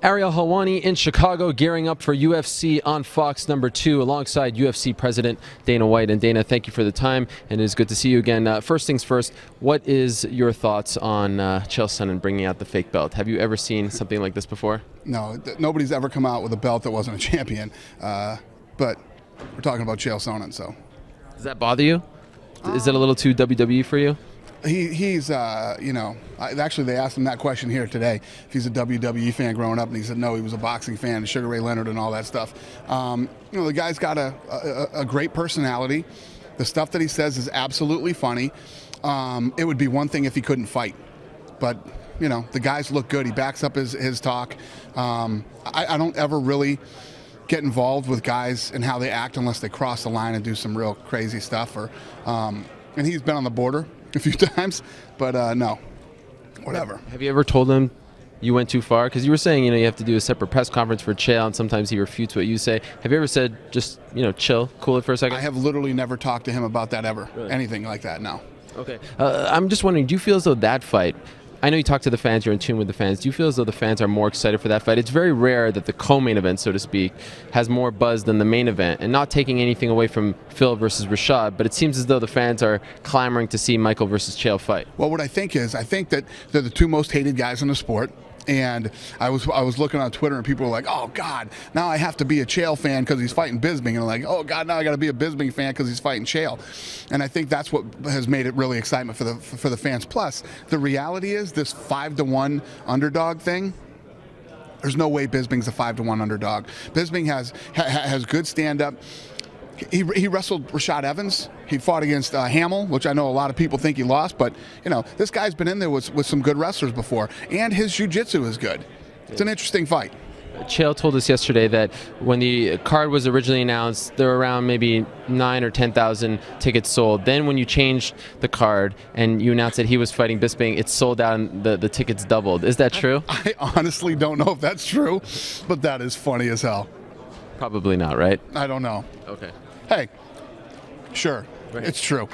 Ariel Helwani in Chicago, gearing up for UFC on Fox #2 alongside UFC President Dana White. And Dana, thank you for the time, and it is good to see you again. First things first, what is your thoughts on Chael Sonnen bringing out the fake belt? Have you ever seen something like this before? No, nobody's ever come out with a belt that wasn't a champion. But we're talking about Chael Sonnen, so. Does that bother you? Is it a little too WWE for you? He's, you know, actually they asked him that question here today, if he's a WWE fan growing up, and he said no, he was a boxing fan, Sugar Ray Leonard and all that stuff. You know, the guy's got a great personality. The stuff that he says is absolutely funny. It would be one thing if he couldn't fight, but you know, the guys look good. He backs up his talk. I don't ever really get involved with guys and how they act unless they cross the line and do some real crazy stuff. Or, and he's been on the border a few times, but no, whatever. Have you ever told him you went too far? Because you were saying, you know, you have to do a separate press conference for Chael, and sometimes he refutes what you say. Have you ever said, just, you know, chill, cool it for a second? I have literally never talked to him about that ever. Really? Anything like that, no. Okay. I'm just wondering, do you feel as though that fight, I know you talk to the fans, you're in tune with the fans. Do you feel as though the fans are more excited for that fight? It's very rare that the co-main event, so to speak, has more buzz than the main event. And not taking anything away from Phil versus Rashad, but it seems as though the fans are clamoring to see Michael versus Chael fight. Well, what I think is, I think that they're the two most hated guys in the sport. And I was looking on Twitter, and people were like, "Oh God, now I have to be a Chael fan because he's fighting Bisping," and I'm like, "Oh God, now I got to be a Bisping fan because he's fighting Chael." And I think that's what has made it really excitement for the fans. Plus, the reality is this 5-to-1 underdog thing. There's no way Bisping's a 5-to-1 underdog. Bisping has good stand-up. He wrestled Rashad Evans. He fought against Hamill, which I know a lot of people think he lost, but you know, this guy's been in there with some good wrestlers before, and his jiu-jitsu is good. It's an interesting fight. Chael told us yesterday that when the card was originally announced, there were around maybe 9,000 or 10,000 tickets sold. Then when you changed the card and you announced that he was fighting Bisping, it sold out and the tickets doubled. Is that true? I honestly don't know if that's true, but that is funny as hell. Probably not, right? I don't know. Okay. Hey, sure, right. It's true.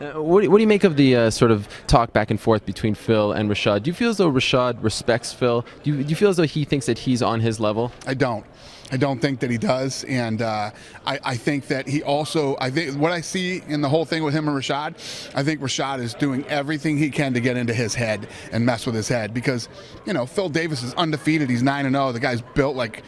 What do you make of the sort of talk back and forth between Phil and Rashad? Do you feel as though Rashad respects Phil? Do you feel as though he thinks that he's on his level? I don't. I don't think that he does, and I think that he also, I think what I see in the whole thing with him and Rashad, I think Rashad is doing everything he can to get into his head and mess with his head, because, you know, Phil Davis is undefeated. He's 9-0. The guy's built like,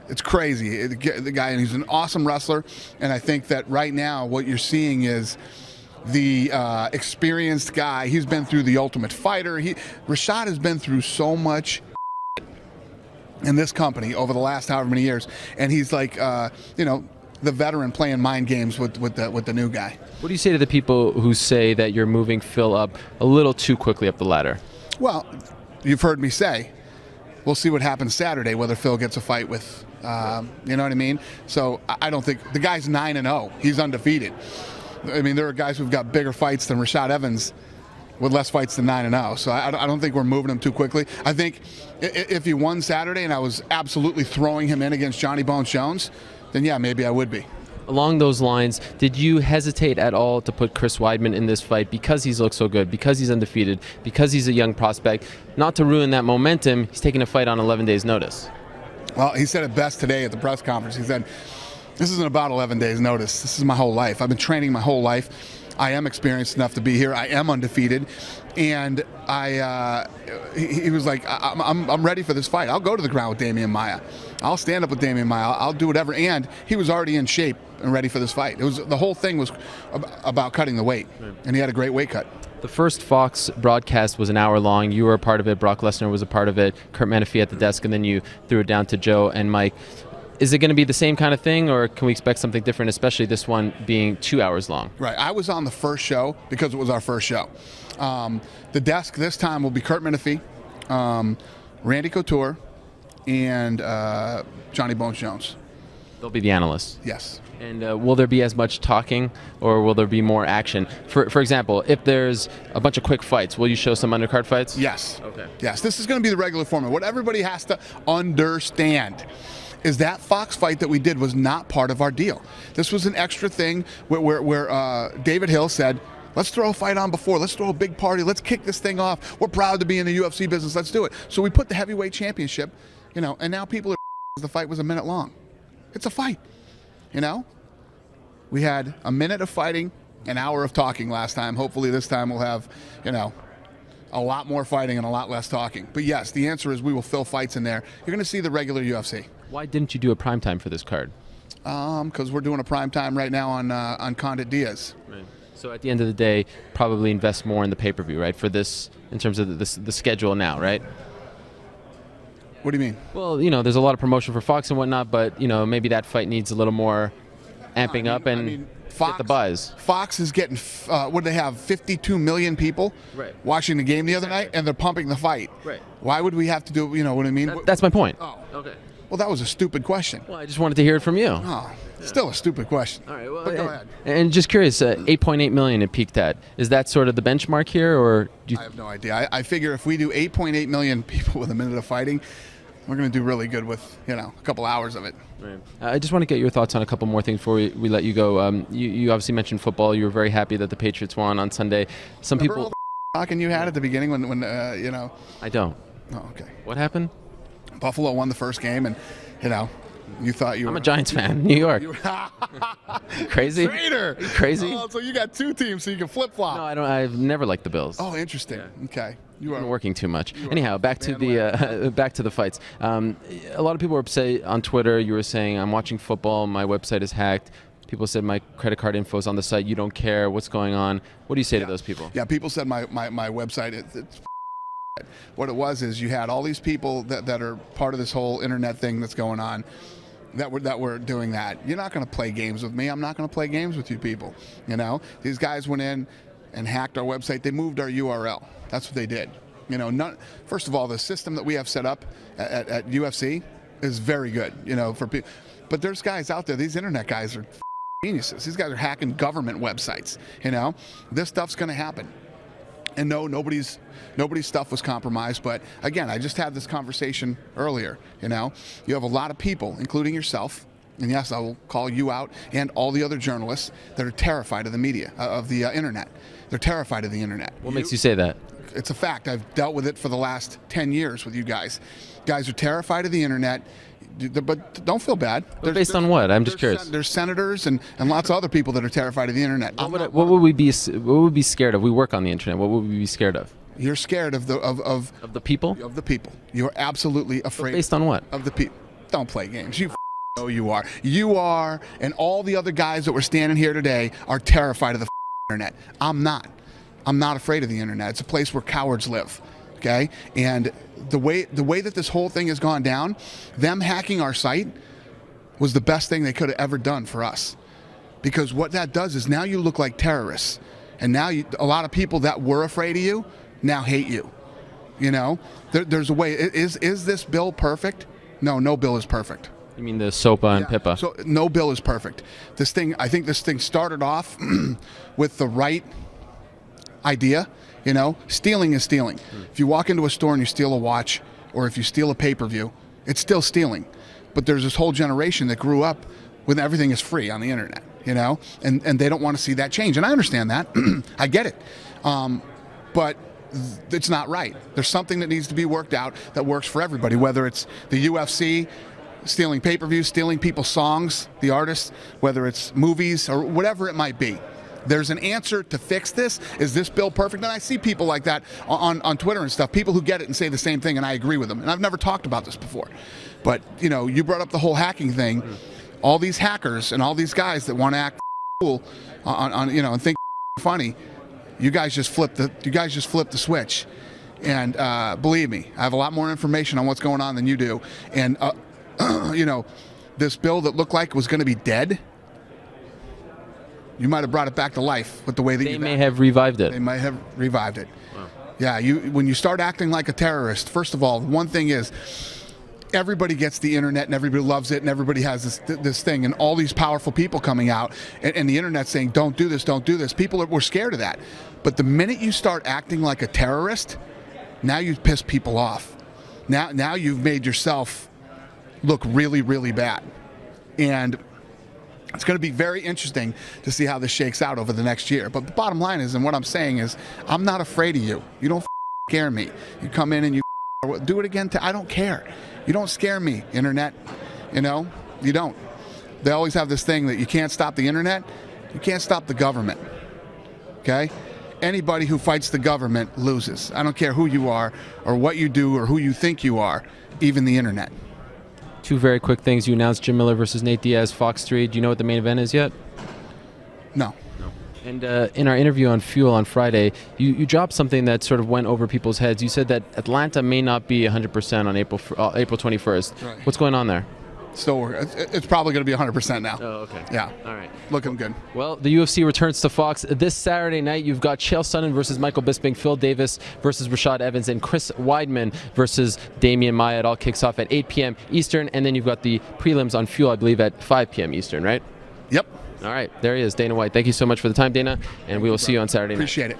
it's crazy, the guy, and he's an awesome wrestler. And I think that right now what you're seeing is the experienced guy. He's been through the Ultimate Fighter. Rashad has been through so much in this company over the last however many years, and he's like, you know, the veteran playing mind games with the new guy. What do you say to the people who say that you're moving Phil up a little too quickly up the ladder? Well, you've heard me say, we'll see what happens Saturday, whether Phil gets a fight with, you know what I mean? So I don't think, the guy's 9-0. He's undefeated. I mean, there are guys who've got bigger fights than Rashad Evans with less fights than 9-0. So I don't think we're moving him too quickly. I think if he won Saturday and I was absolutely throwing him in against Johnny Bones Jones, then yeah, maybe I would be. Along those lines, did you hesitate at all to put Chris Weidman in this fight because he's looked so good, because he's undefeated, because he's a young prospect? Not to ruin that momentum, he's taking a fight on 11 days' notice. Well, he said it best today at the press conference. He said, this isn't about 11 days' notice. This is my whole life. I've been training my whole life. I am experienced enough to be here. I am undefeated. And he was like, I'm ready for this fight. I'll go to the ground with Damian Maia. I'll stand up with Damian Maia. I'll do whatever. And he was already in shape and ready for this fight. The whole thing was about cutting the weight, and he had a great weight cut. The first Fox broadcast was an hour long. You were a part of it. Brock Lesnar was a part of it. Kurt Menefee at the desk, and then you threw it down to Joe and Mike. Is it going to be the same kind of thing, or can we expect something different, especially this one being 2 hours long? Right. I was on the first show because it was our first show. The desk this time will be Kurt Menefee, Randy Couture, and Johnny Bones Jones. They'll be the analysts. Yes. And will there be as much talking, or will there be more action? For example, if there's a bunch of quick fights, will you show some undercard fights? Yes. Okay. Yes. This is going to be the regular format. What everybody has to understand is that Fox fight that we did was not part of our deal. This was an extra thing where David Hill said, let's throw a fight on before. Let's throw a big party. Let's kick this thing off. We're proud to be in the UFC business. Let's do it. So we put the heavyweight championship You know, and now people are the fight was a minute long. It's a fight. You know? We had a minute of fighting, an hour of talking last time. Hopefully this time we'll have, you know, a lot more fighting and a lot less talking. But yes, the answer is we will fill fights in there. You're going to see the regular UFC. Why didn't you do a primetime for this card? Because we're doing a primetime right now on Condit Diaz. Right. So at the end of the day, probably invest more in the pay-per-view, right? For this, in terms of the schedule now, right? What do you mean? Well, you know, there's a lot of promotion for Fox and whatnot, but, you know, maybe that fight needs a little more amping up and get the buzz. Fox is getting, what do they have, 52 million people watching the game the other night, and they're pumping the fight. Right. Why would we have to do, you know what I mean? That's my point. Oh, okay. Well, that was a stupid question. Well, I just wanted to hear it from you. Oh, still a stupid question. All right, well, but go ahead. And just curious, 8.8 million it peaked at. Is that sort of the benchmark here, or do you I have no idea. I figure if we do 8.8 million people with a minute of fighting, we're going to do really good with, you know, a couple hours of it. Right. I just want to get your thoughts on a couple more things before we let you go. You obviously mentioned football. You were very happy that the Patriots won on Sunday. Some Remember people all the talking you had at the beginning when you know. I don't. Oh, okay. What happened? Buffalo won the first game, and you know, you thought you were. I'm a Giants fan. New York. Crazy? Traitor. Crazy? Oh, so you got two teams, so you can flip flop. No, I don't. I've never liked the Bills. Oh, interesting. Yeah. Okay. You are working too much. Anyhow, back to the back to the fights. A lot of people were upset on Twitter. You were saying, "I'm watching football. My website is hacked." People said my credit card info is on the site. You don't care what's going on. What do you say to those people? Yeah, people said my website. It's what it was is you had all these people that are part of this whole internet thing that's going on. That were doing that. You're not going to play games with me. I'm not going to play games with you people. You know, these guys went in and hacked our website. They moved our URL. That's what they did. You know, first of all, the system that we have set up at UFC is very good. You know, for people, but there's guys out there. These internet guys are geniuses. These guys are hacking government websites. You know, this stuff's going to happen. And no, nobody's stuff was compromised. But again, I just had this conversation earlier. You know, you have a lot of people, including yourself, and yes, I will call you out, and all the other journalists that are terrified of the media, of the internet. They're terrified of the internet. What makes you say that? It's a fact. I've dealt with it for the last 10 years with you guys. Guys are terrified of the internet. But don't feel bad. But based on what? I'm just curious. There's senators and lots of other people that are terrified of the internet. What would we be scared of? We work on the internet. What would we be scared of? You're scared of the people? Of the people. You're absolutely afraid. But based on what? Of the people. Don't play games. You know you are. You are, and all the other guys that were standing here today are terrified of the internet. I'm not. I'm not afraid of the internet. It's a place where cowards live. Okay? And the way that this whole thing has gone down, them hacking our site was the best thing they could have ever done for us. Because what that does is now you look like terrorists. And now a lot of people that were afraid of you now hate you. You know? There's a way. Is this bill perfect? No bill is perfect. You mean the SOPA and PIPA? So no bill is perfect. I think this thing started off with the right idea. You know, stealing is stealing. If you walk into a store and you steal a watch, or if you steal a pay-per-view, it's still stealing. But there's this whole generation that grew up when everything is free on the internet, you know, and they don't want to see that change. And I understand that. I get it. But it's not right. There's something that needs to be worked out that works for everybody, whether it's the UFC, stealing pay-per-views, stealing people's songs, the artists, whether it's movies or whatever it might be. There's an answer to fix this. Is this bill perfect? And I see people like that on Twitter and stuff, people who get it and say the same thing, and I agree with them. And I've never talked about this before. But, you know, you brought up the whole hacking thing. All these hackers and all these guys that want to act cool you know, and think funny, you guys just flipped the switch. And believe me, I have a lot more information on what's going on than you do. And, you know, this bill that looked like it was going to be dead, you might have brought it back to life with the way that they may have revived it. They might have revived it. Wow. Yeah, when you start acting like a terrorist, first of all, one thing is everybody gets the internet and everybody loves it and everybody has this thing and all these powerful people coming out and the internet saying don't do this, don't do this. People were scared of that. But the minute you start acting like a terrorist, now you've pissed people off. Now you've made yourself look really, really bad. And it's going to be very interesting to see how this shakes out over the next year. But the bottom line is, and what I'm saying is, I'm not afraid of you. You don't scare me. You come in and you Do it again. I don't care. You don't scare me, internet. You know, you don't. They always have this thing that you can't stop the internet. You can't stop the government. Okay? Anybody who fights the government loses. I don't care who you are or what you do or who you think you are, even the internet. Two very quick things. You announced Jim Miller versus Nate Diaz, FOX2. Do you know what the main event is yet? No. And in our interview on Fuel on Friday, you dropped something that sort of went over people's heads. You said that Atlanta may not be 100% on April 21st. Right. What's going on there? Still, it's probably going to be 100% now. Oh, okay. Yeah. All right. Looking good. Well, the UFC returns to Fox this Saturday night. You've got Chael Sonnen versus Michael Bisping, Phil Davis versus Rashad Evans, and Chris Weidman versus Damian Maia. It all kicks off at 8 p.m. Eastern, and then you've got the prelims on Fuel, I believe, at 5 p.m. Eastern, right? Yep. All right. There he is, Dana White. Thank you so much for the time, Dana, and we will see you on Saturday night. Appreciate it.